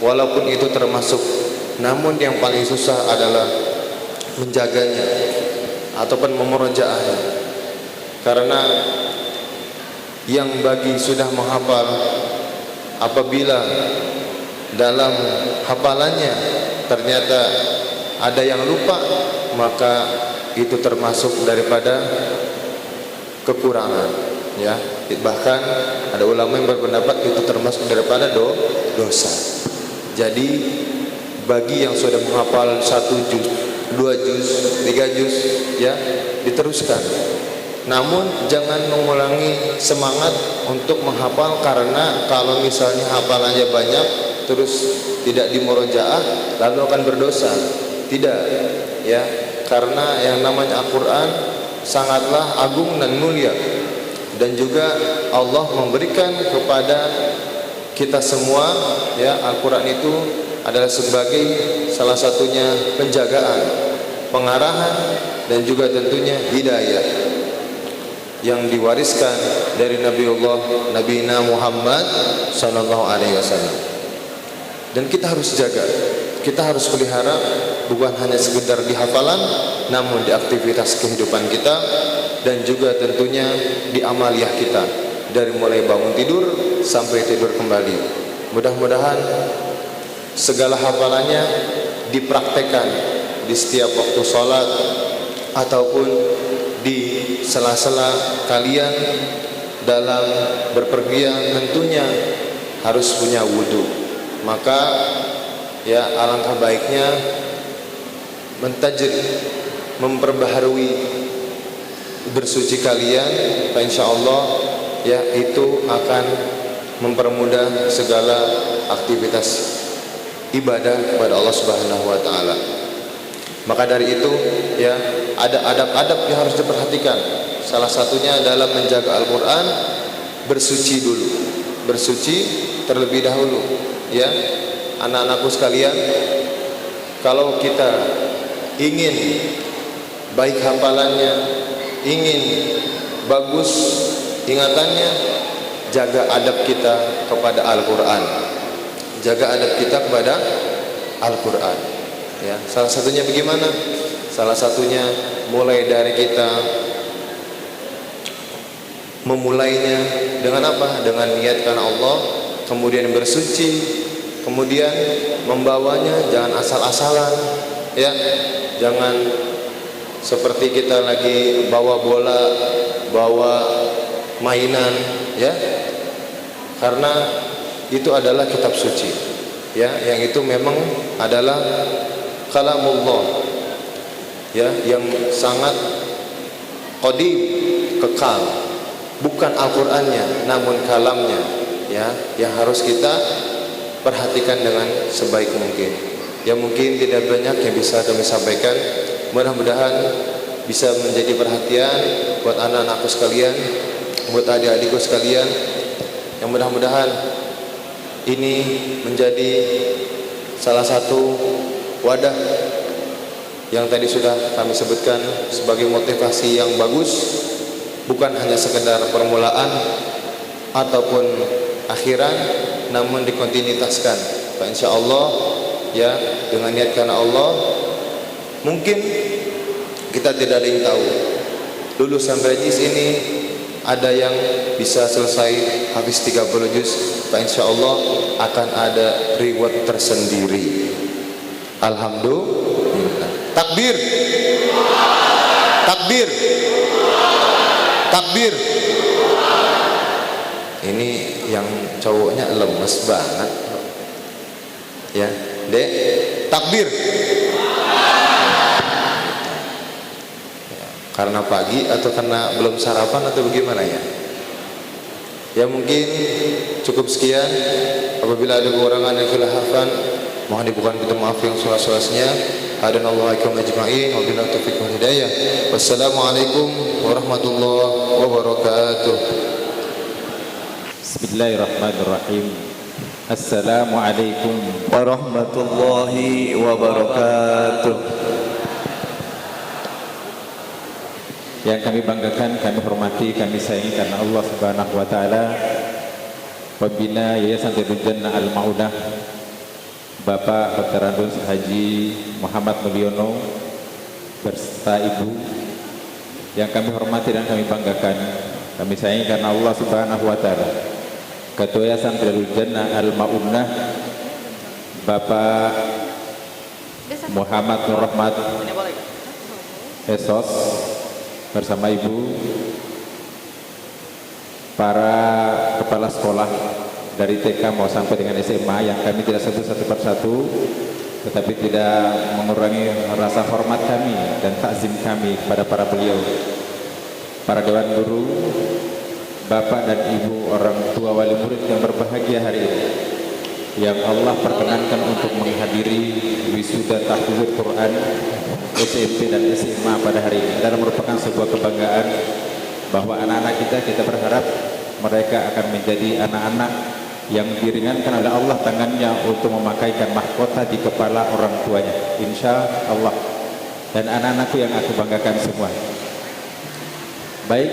walaupun itu termasuk, namun yang paling susah adalah menjaganya ataupun memurojaahnya. Karena yang bagi sudah menghafal, apabila dalam hafalannya ternyata ada yang lupa, maka itu termasuk daripada kekurangan, ya. Bahkan ada ulama yang berpendapat itu termasuk daripada dosa. Jadi bagi yang sudah menghafal 1 juz, 2 juz, 3 juz, ya, diteruskan. Namun jangan mengulangi semangat untuk menghafal, karena kalau misalnya hafalannya banyak terus tidak dimurojaah lalu akan berdosa. Tidak, ya. Karena yang namanya Al-Qur'an sangatlah agung dan mulia, dan juga Allah memberikan kepada kita semua, ya, Al-Qur'an itu adalah sebagai salah satunya penjagaan, pengarahan, dan juga tentunya hidayah yang diwariskan dari Nabiullah Nabina Muhammad sallallahu alaihi wasallam. Dan kita harus jaga, kita harus pelihara, bukan hanya sekedar di hafalan, namun di aktivitas kehidupan kita, dan juga tentunya di amaliyah kita, dari mulai bangun tidur sampai tidur kembali. Mudah-mudahan segala hafalannya dipraktekkan di setiap waktu sholat ataupun di sela-sela kalian dalam berpergian. Tentunya harus punya wudhu. Maka ya alangkah baiknya mentajrid, memperbaharui bersuci kalian, insyaallah ya itu akan mempermudah segala aktivitas ibadah kepada Allah Subhanahu wa taala. Maka dari itu ya ada adab-adab yang harus diperhatikan. Salah satunya adalah menjaga Al-Qur'an, bersuci dulu. Bersuci terlebih dahulu, ya. Anak-anakku sekalian, kalau kita ingin baik hafalannya, ingin bagus ingatannya, jaga adab kita kepada Al-Qur'an. Jaga adab kita kepada Al-Qur'an. Ya, salah satunya bagaimana? Salah satunya mulai dari kita memulainya dengan apa? Dengan niat karena Allah, kemudian bersuci, kemudian membawanya jangan asal-asalan, ya. Jangan seperti kita lagi bawa bola, bawa mainan, ya. Karena itu adalah kitab suci, ya, yang itu memang adalah kalamullah, ya, yang sangat qadim, kekal. Bukan Al-Qur'annya, namun kalamnya, ya, yang harus kita perhatikan dengan sebaik mungkin. Ya, mungkin tidak banyak yang bisa kami sampaikan. Mudah-mudahan bisa menjadi perhatian buat anak-anakku sekalian, buat adik-adikku sekalian. Yang mudah-mudahan ini menjadi salah satu wadah yang tadi sudah kami sebutkan sebagai motivasi yang bagus, bukan hanya sekedar permulaan ataupun akhiran, namun dikontinuitaskan. Insyaallah ya, dengan niat karena Allah, mungkin kita tidak ada yang tahu lulusan Rajis ini ada yang bisa selesai habis 30 juz, insyaallah akan ada reward tersendiri. Alhamdulillah. Takbir. Takbir. Takbir. Ini yang cowoknya lemes banget. Ya, Dek. Takbir. Karena pagi atau karena belum sarapan atau bagaimana ya? Ya mungkin cukup sekian. Apabila ada kekurangan dan khilafan, mohon dibukakan pintu maaf yang seluas-luasnya. Hadanallahu alaikum ajma'in wa billahi taufiq wal hidayah. Wassalamualaikum warahmatullahi wabarakatuh. Bismillahirrahmanirrahim. Assalamualaikum warahmatullahi wabarakatuh. Yang kami banggakan, kami hormati, kami sayangi karena Allah Subhanahu wa taala, pembina Yayasan Darul Jannah Al-Maunah, Bapak Dr. Andus Haji Muhammad Mulyono beserta Ibu, yang kami hormati dan kami banggakan, kami sayangi karena Allah Subhanahu wa taala, Ketua Yayasan Darul Jannah Al-Maunah, Bapak Muhammad Nur Rahmat Esos bersama Ibu, para kepala sekolah dari TK mau sampai dengan SMA yang kami tidak sebut satu persatu, tetapi tidak mengurangi rasa hormat kami dan takzim kami kepada para beliau, para dewan guru, bapak dan ibu, orang tua wali murid yang berbahagia hari ini, yang Allah perkenankan untuk menghadiri wisuda tahfidz Quran SMP dan SMA pada hari ini. Dan merupakan sebuah kebanggaan bahwa anak-anak kita berharap mereka akan menjadi anak-anak yang diringankan oleh Allah tangannya untuk memakaikan mahkota di kepala orang tuanya, insya Allah. Dan anak-anakku yang aku banggakan semua. Baik,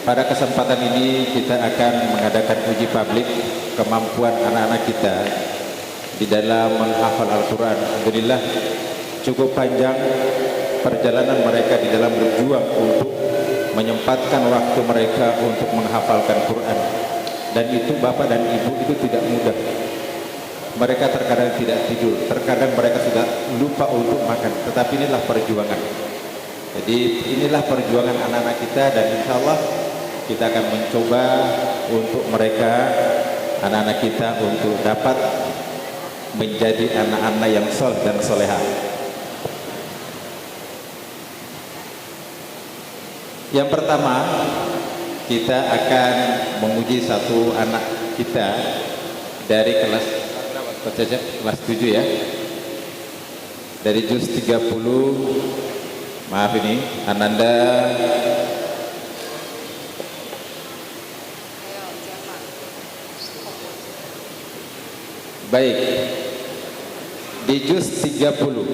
pada kesempatan ini kita akan mengadakan uji publik kemampuan anak-anak kita di dalam menghafal Al-Quran. Alhamdulillah cukup panjang perjalanan mereka di dalam berjuang untuk menyempatkan waktu mereka untuk menghafalkan Quran. Dan itu bapak dan ibu itu tidak mudah. Mereka terkadang tidak tidur, terkadang mereka sudah lupa untuk makan. Tetapi inilah perjuangan. Jadi inilah perjuangan anak-anak kita, dan insya Allah kita akan mencoba untuk mereka, anak-anak kita, untuk dapat menjadi anak-anak yang soleh dan solehah. Yang pertama, kita akan menguji satu anak kita dari kelas 7 ya. Dari juz 30. Maaf ini, Ananda baik. Di juz 30.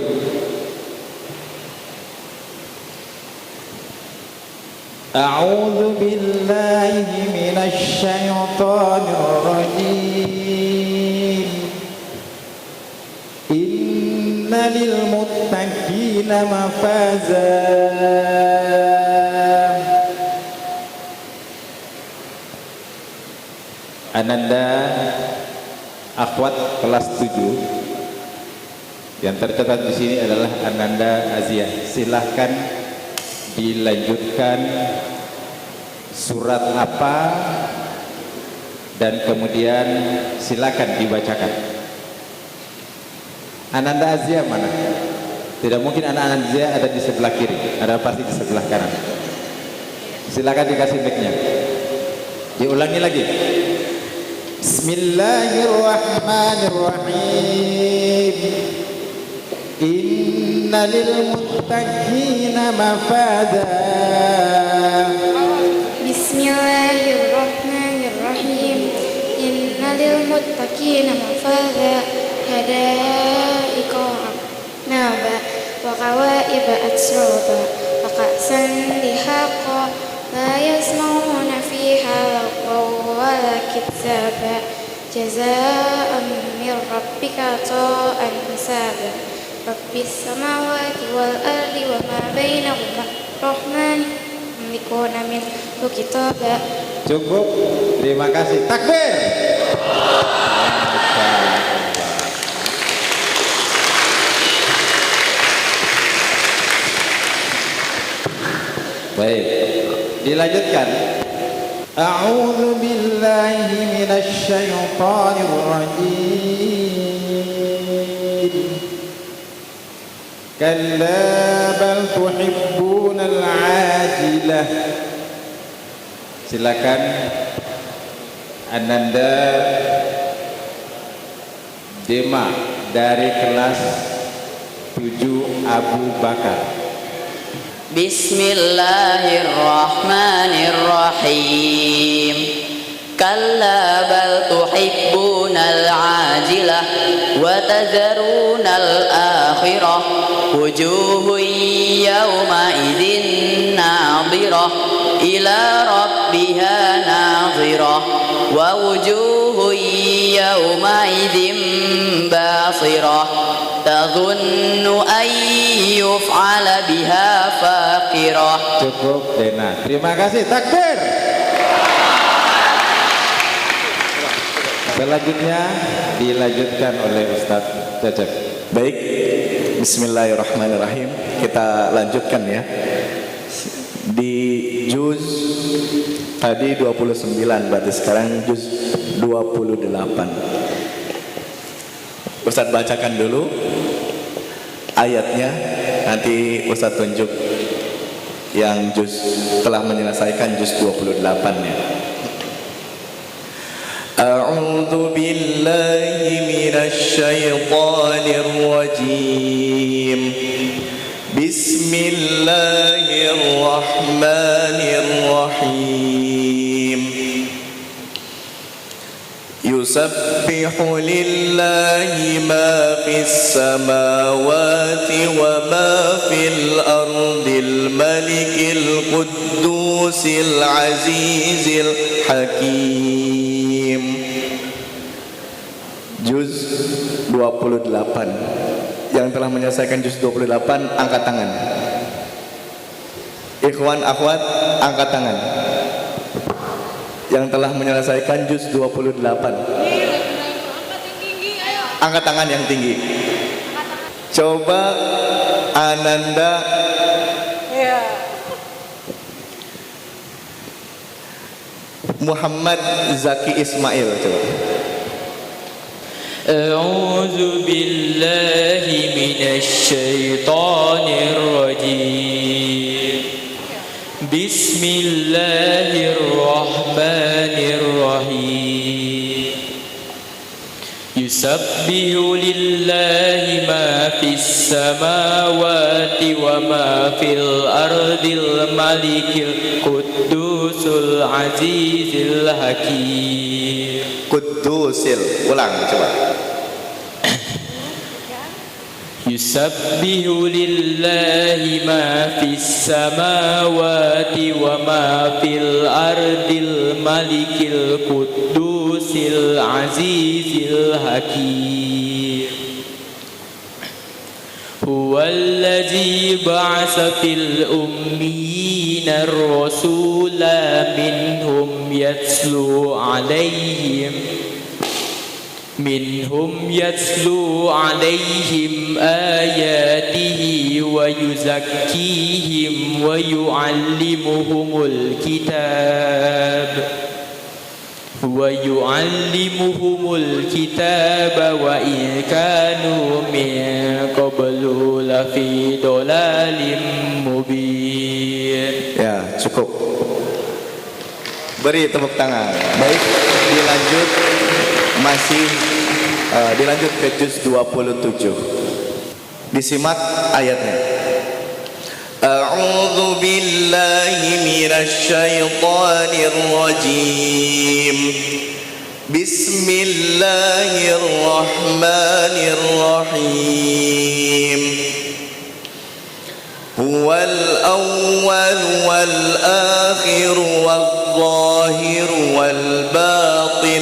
A'udzu billahi minasy syaithanir rajim. Innalil muttaqina mafaza. Ananda akhwat kelas 7. Yang tercatat di sini adalah Ananda Azia. Silahkan dilanjutkan surat apa dan kemudian silakan dibacakan. Ananda Azia mana? Tidak mungkin anak Azia ada di sebelah kiri, ada pasti di sebelah kanan. Silakan dikasih mic-nya. Diulangi lagi. Bismillahirrahmanirrahim. Innalil muttaqina mafada. Bismillahirrahmanirrahim. Innalil muttaqina mafada. Hadaiqa naba wa qawaiba atsraba wa ka'san dihaqa la yasma'una fiha lagwa wa la kitsaba jazaa'an min rabbika ta'an hisaba. Rabbis samawati wal ardi wa ma bainahuma rahman yamlikuna minhu kitaba. Cukup, terima kasih. Takbir. Baik, dilanjutkan. A'udzu billahi minasy syaithanir rajim. Kalla bal tuhibbunal ajilah. Silakan Ananda Dema dari kelas 7 Abu Bakar. Bismillahirrahmanirrahim. Kalla bal tuhibbunal ajilah wa tadharunal akhirah. Wujuhun yawma idzin nadhirah ila rabbiha nadhirah wa wujuhun yawma idzin basirah tadhunnu an yuf'ala biha faqirah. Cukup Dena, terima kasih, takbir. Selanjutnya dilanjutkan oleh Ustadz Cecep. Baik, bismillahirrahmanirrahim. Kita lanjutkan ya. Di juz tadi 29, berarti sekarang juz 28. Ustadz bacakan dulu ayatnya, nanti Ustadz tunjuk yang juz telah menyelesaikan juz 28-nya. A'udzu billahi minasy syaithanir rajim. Bismillahirrahmanirrahim. Yusabbihu lillahi ma fis samawati wa ma fil ardil malikil quddusil azizil hakim. Juz 28. Yang telah menyelesaikan juz 28 angkat tangan. Ikhwan akhwat angkat tangan. Yang telah menyelesaikan juz 28. Angkat tangan yang tinggi. Coba Ananda. Muhammad Zaki Ismail, coba. A'udzu billahi minasy syaithanir rajim. Bismillahirrahmanirrahim. Yusabbihu lillahi ma fis samawati wa ma fil ardil malikil quddusul azizil hakim. Quddusil, ulang coba. Yusabbihu lillahi ma fis samawati wa ma fil ardil malikil quddusil azizil hakim. Huwallazi ba'atsa fil ummiyina ar-rasula minhum yatlu 'alaihim ayatihi wa yuzakkihim wa yu'allimuhumul kitab wa in kanu min qablu lafi dhalalin mubin. Ya, cukup. Beri tepuk tangan. Baik, dilanjut. Masih dilanjut ke juz 27. Disimak ayatnya. A'udzu billahi minasy syaithanir rajim. Bismillahirrahmanirrahim. Huwal awwal wal akhir wal zahir wal batin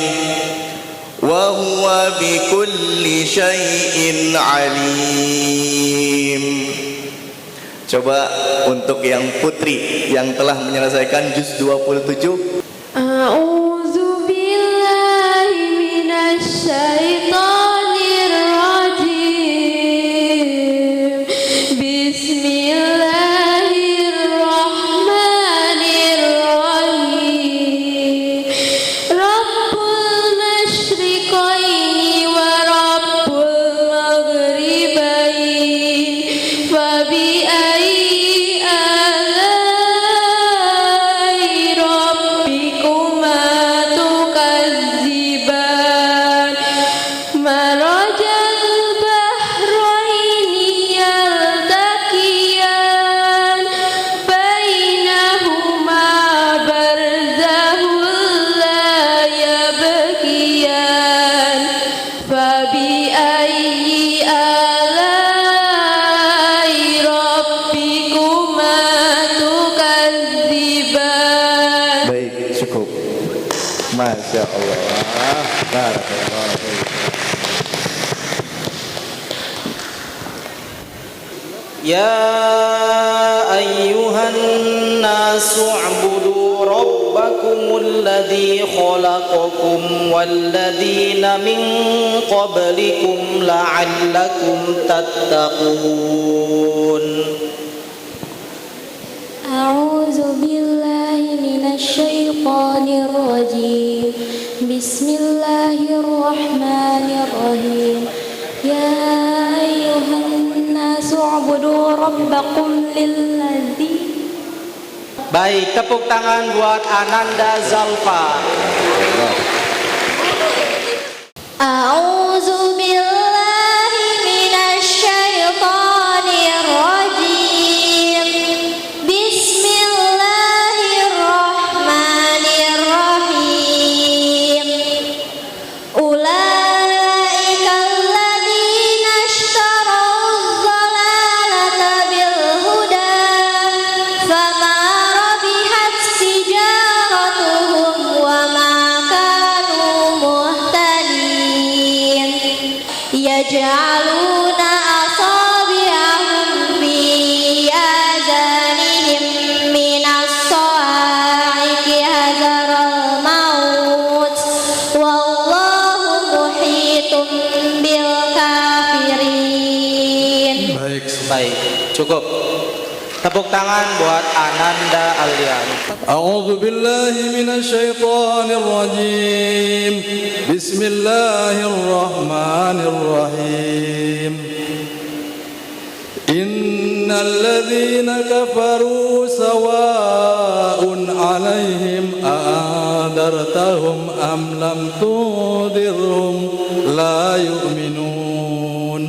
wa huwa bikulli syai'in alim. Coba untuk yang putri yang telah menyelesaikan juz 27. A'udzu billahi minasy syaithanir rajim. Bismillahirrahmanirrahim. Allah. Barakallahu fiik. يا أيها الناس اعبدوا ربكم الذي خلقكم والذين من قبلكم لعلكم تتقون أعوذ بالله من الشيطان الرجيم بسم الله الرحمن الرحيم يا أيها الناس اعبدوا ربكم للذي. Baik, tepuk tangan buat Ananda Zalfa. A'udzu billahi minasyaitonir rajim. Bismillahirrahmanirrahim. Ulaika alladzina ishtarawuz dhalalata bil huda fama rabihat tijaratuhum wa ma kanu muhtadin. Yaj'aluna asabi'ahum fi azanihim minas sa'iqi hadharal maut wallahu muhitum bil kafirin. Baik, cukup. Tepuk tangan buat Ananda Alian. أعوذ بالله من الشيطان الرجيم بسم الله الرحمن الرحيم إن الذين كفروا سواء عليهم أأنذرتهم أم لم تنذرهم لا يؤمنون.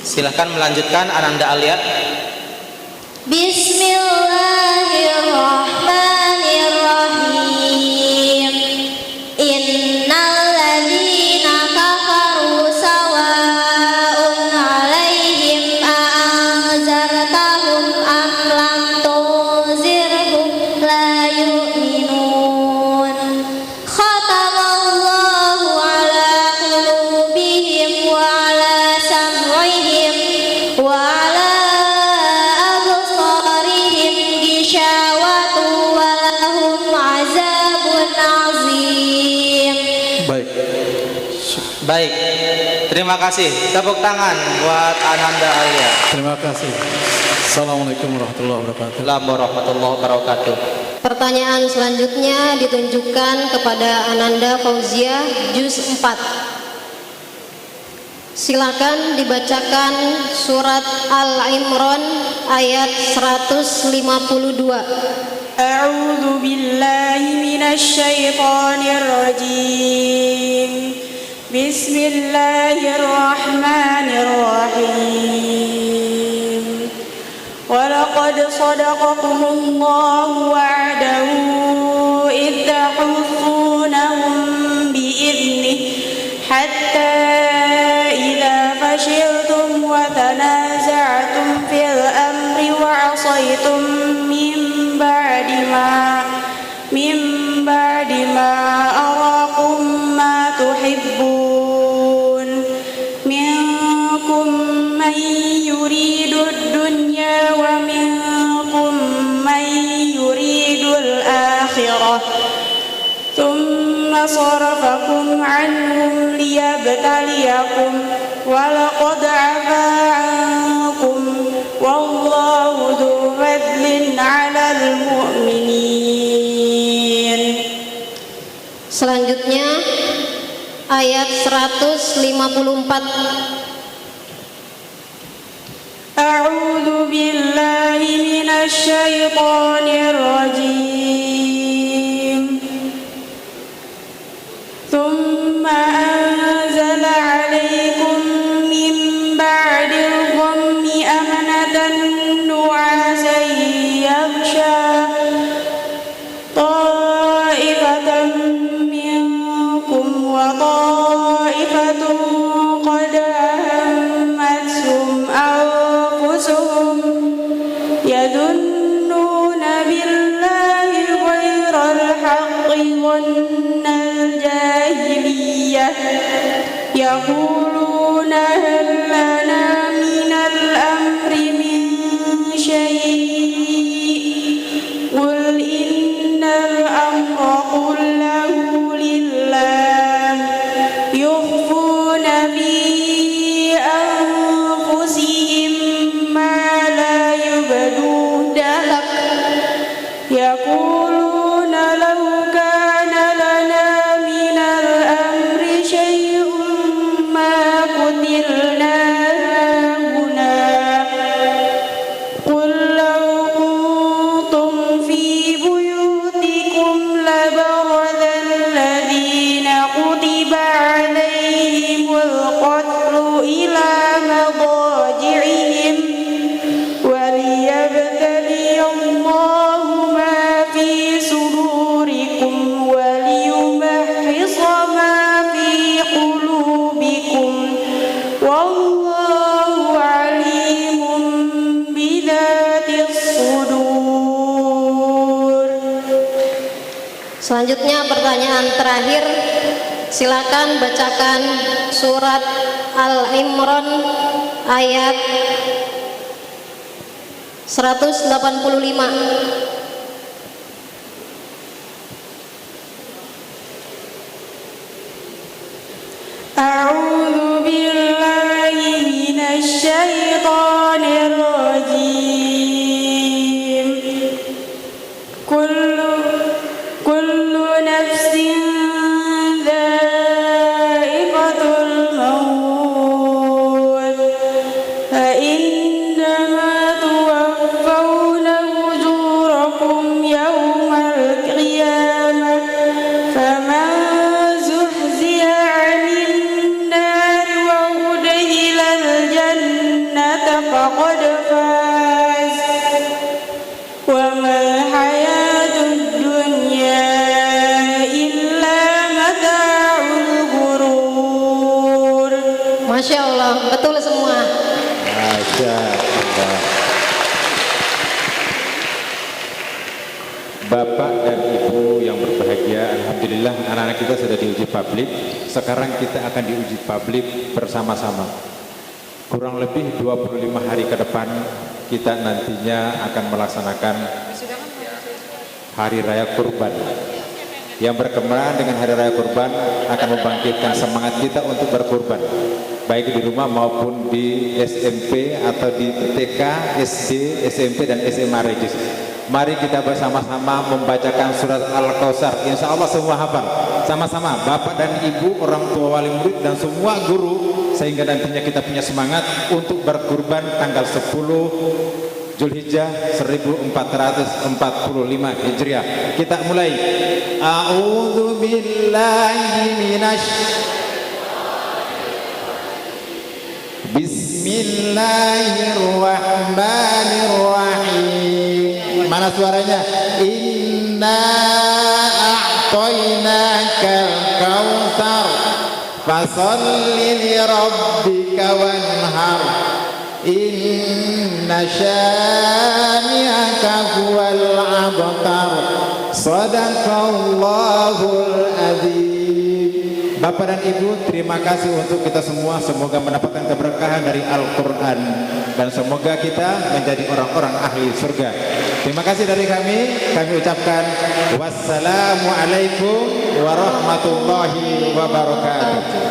Silakan melanjutkan Ananda Alia. Bismillahirrahmanirrahim. Innal ladzina kafaru sawa'un 'alaihim a'anzartahum am lam tunzirhum la yu'minun. Khatamallahu 'ala qulubihim wa 'ala sam'ihim wa 'ala absarihim ghishawatu wa lahum 'adzabun 'adzim. Baik, terima kasih. Tepuk tangan buat Ananda Alia. Terima kasih. Assalamualaikum warahmatullahi wabarakatuh. Assalamualaikum warahmatullahi wabarakatuh. Pertanyaan selanjutnya ditunjukkan kepada Ananda Fauzia juz 4. Silakan dibacakan surat Al-Imran ayat 152. A'udzu billahi minasyaitonir rajim. Bismillahirrahmanirrahim. Walaqad sadaqakumullahu wa'dahu idh tahussunahum bi'idhnihi hatta idza fashiltum wa tanaza'tum fil amri wa 'asaytum min ba'di ma arakum ma tuhibbun minkum man yuridu ad-dunya wa minkum man yuridu al-akhirah thumma sarafakum 'anhum liyabtaliyakum wa laqad 'afa 'ankum wallahu dzu fadlin 'alal mu'minin. Selanjutnya ayat 154. A'udzu billahi minasyaitonir rajim. Tsumma anzala 'alaikum min ba'dil ghammi amanatan nu'asan yaghsha ta'ifatan minkum wa ta'ifatun qad ahammathum anfusuhum yadhunnuna billahi ghairal haqqi يقولون هل لنا من الأمر من شيء قل إن الأمر كله لله يخفون في أنفسهم ما لا يبدون لك يقولون لو كان لنا من الأمر شيء ما قتلنا هنا قل لو كنتم في بيوتكم لبرز الذين كتب عليهم القتل إلى مضاجعهم وليبتلي الله ما في صدوركم وليمحص ما في قلوبكم والله عليم بذات الصدور. Selanjutnya pertanyaan terakhir, silakan bacakan surat Al-Imran ayat 185. أعوذ بالله من الشيطان الرجيم كل نفس ذائقة الموت فإنما توفون أجوركم يوم القيامة فمن زحزح عن النار وأدخل الجنة فقد فاز وما الحياة الدنيا إلا متاع الغرور. Masya Allah, betul semua. Masya Allah. Bapak dan Ibu yang berbahagia, alhamdulillah anak-anak kita sudah diuji publik. Sekarang kita akan diuji publik bersama-sama. Kurang lebih 25 hari ke depan kita nantinya akan melaksanakan Hari Raya Kurban. Yang berkembang dengan Hari Raya Kurban akan membangkitkan semangat kita untuk berkurban, baik di rumah maupun di SMP atau di TK, SD, SMP dan SMA Regis. Mari kita bersama-sama membacakan surat Al-Kautsar. Insya Allah semua hafal. Sama-sama Bapak dan Ibu, orang tua wali murid dan semua guru, sehingga nantinya kita punya semangat untuk berkurban tanggal 10 Zulhijjah 1445 Hijriah. Kita mulai. A'udzu billahi Bismillahirrahmanirrahim. Mana suaranya? Inna a'tainakal kautsar fasalli li rabbika wanhar inna syani'aka huwal abtar. Sadaqallahul adzim. Bapak dan Ibu, terima kasih untuk kita semua. Semoga mendapatkan keberkahan dari Al-Quran dan semoga kita menjadi orang-orang ahli surga. Terima kasih dari kami ucapkan wassalamualaikum warahmatullahi wabarakatuh.